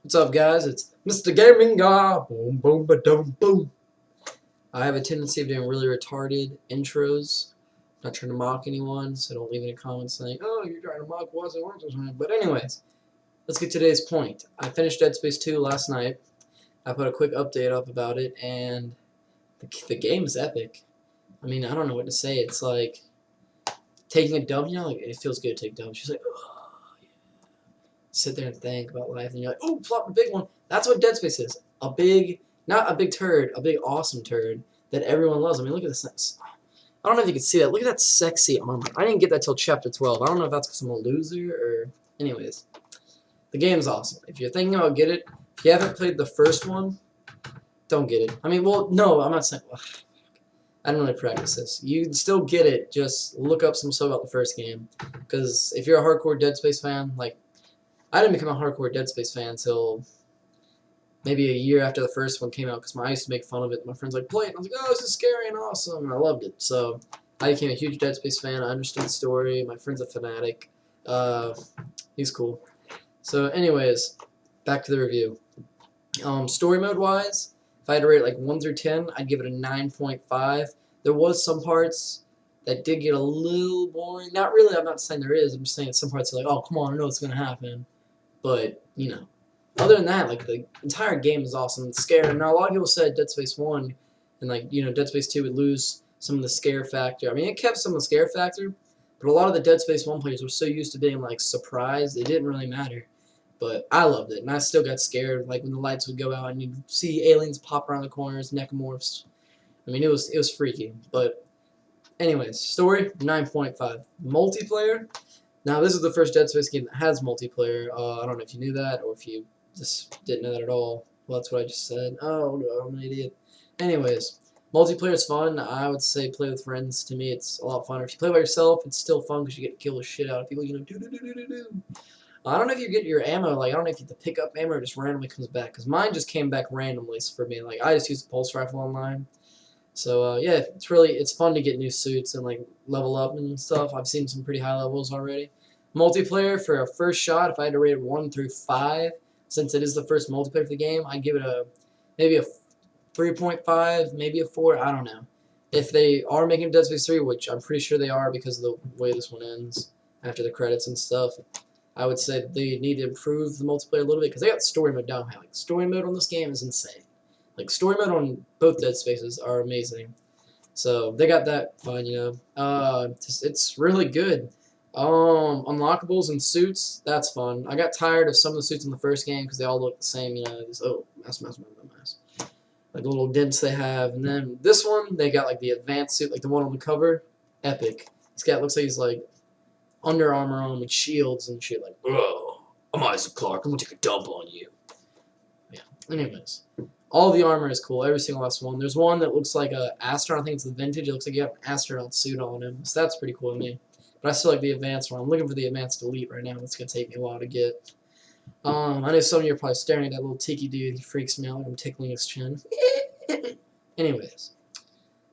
What's up, guys? It's Mr. Gaming Guy. Boom, boom, ba dum, boom. I have a tendency of doing really retarded intros. Not trying to mock anyone, so don't leave any comments saying, "Oh, you're trying to mock what's or something." But anyways, let's get to today's point. I finished Dead Space 2 last night. I put a quick update up about it, and the game is epic. I mean, I don't know what to say. It's like taking a dump. You know, like it feels good to take a dump. She's like, oh, yeah. Sit there and think about life, and you're like, oh, plop a big one. That's what Dead Space is. A big, not a big turd, a big awesome turd that everyone loves. I mean, look at this. I don't know if you can see that. Look at that sexy armor. I didn't get that till chapter 12. I don't know if that's because I'm a loser or... Anyways, the game's awesome. If you're thinking about get it, if you haven't played the first one, don't get it. I mean, well, no, I'm not saying... Ugh, I don't really practice this. You still get it. Just look up some stuff about the first game. Because if you're a hardcore Dead Space fan, like... I didn't become a hardcore Dead Space fan until maybe a year after the first one came out, because I used to make fun of it. My friends like, play it, and I was like, oh, this is scary and awesome, and I loved it. So I became a huge Dead Space fan. I understood the story. My friend's a fanatic. He's cool. So anyways, back to the review. Story mode wise, if I had to rate it like 1 through 10, I'd give it a 9.5. There was some parts that did get a little boring. Not really, I'm not saying there is. I'm just saying some parts are like, oh, come on, I know what's going to happen. But, you know. Other than that, like, the entire game is awesome. It's scary. Now, a lot of people said Dead Space 1 and, like, you know, Dead Space 2 would lose some of the scare factor. I mean, it kept some of the scare factor, but a lot of the Dead Space 1 players were so used to being, like, surprised, it didn't really matter. But I loved it, and I still got scared, like, when the lights would go out and you'd see aliens pop around the corners, necromorphs. I mean, it was freaky. But, anyways, story, 9.5. Multiplayer, now this is the first Dead Space game that has multiplayer. I don't know if you knew that, or if you just didn't know that at all. Well, that's what I just said. Oh, no, I'm an idiot. Anyways, multiplayer is fun. I would say play with friends. To me, it's a lot funner. If you play by yourself, it's still fun because you get to kill the shit out of people. You know, do. I don't know if you get your ammo. Like, I don't know if you have to pick up ammo or just randomly comes back. Because mine just came back randomly for me. Like, I just used the pulse rifle online. So, yeah, it's fun to get new suits and, like, level up and stuff. I've seen some pretty high levels already. Multiplayer, for a first shot, if I had to rate it 1 through 5, since it is the first multiplayer for the game, I'd give it maybe a 3.5, maybe a 4, I don't know. If they are making Dead Space 3, which I'm pretty sure they are because of the way this one ends, after the credits and stuff, I would say they need to improve the multiplayer a little bit, because they got story mode down high. Like, story mode on this game is insane. Like, story mode on both Dead Spaces are amazing. So, they got that fine, you know. It's really good. Unlockables and suits, that's fun. I got tired of some of the suits in the first game because they all look the same, you know, mask. Like the little dents they have. And then this one, they got like the advanced suit, like the one on the cover. Epic. Looks like he's like Under Armour on with shields and shit, like, oh, I'm Isaac Clarke, I'm gonna take a dump on you. Yeah. Anyways. All the armor is cool, every single last one. There's one that looks like a astronaut, I think it's the vintage, it looks like you have an astronaut suit on him. So that's pretty cool to me. But I still like the advanced one. I'm looking for the advanced elite right now. It's going to take me a while to get. I know some of you are probably staring at that little tiki dude. He freaks me out when I'm tickling his chin. Anyways.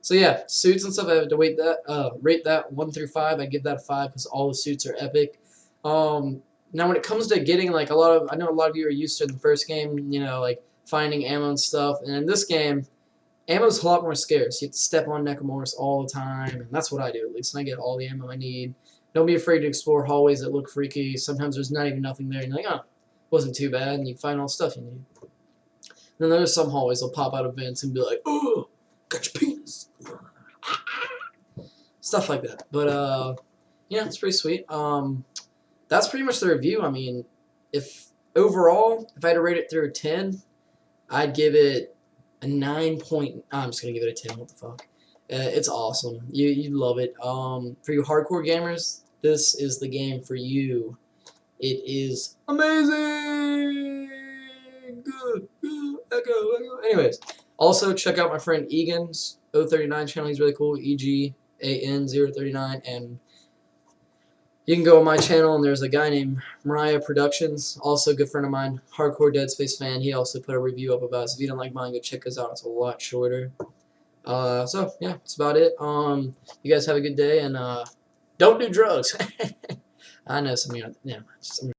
So yeah, suits and stuff, I have to rate that 1 through 5. I give that a 5 because all the suits are epic. Now when it comes to getting, like, I know a lot of you are used to in the first game, you know, like, finding ammo and stuff. And in this game, ammo's a lot more scarce. You have to step on necromorphs all the time, and that's what I do, at least, and I get all the ammo I need. Don't be afraid to explore hallways that look freaky. Sometimes there's not even nothing there, and you're like, oh, wasn't too bad, and you find all the stuff you need. And then there's some hallways that'll pop out of vents and be like, oh, got your penis. Stuff like that. But, yeah, it's pretty sweet. That's pretty much the review. I mean, overall, if I had to rate it through a 10, I'd give it a 9 point. I'm just gonna give it a 10. What the fuck? It's awesome. You love it. For you hardcore gamers, this is the game for you. It is amazing. Good. Echo. Anyways, also check out my friend Egan's 039 channel. He's really cool. EGAN039, and you can go on my channel, and there's a guy named Mariah Productions, also a good friend of mine, hardcore Dead Space fan. He also put a review up about it, so if you don't like mine, go check his out. It's a lot shorter. So, yeah, that's about it. You guys have a good day, and don't do drugs. I know some of you, yeah, I'm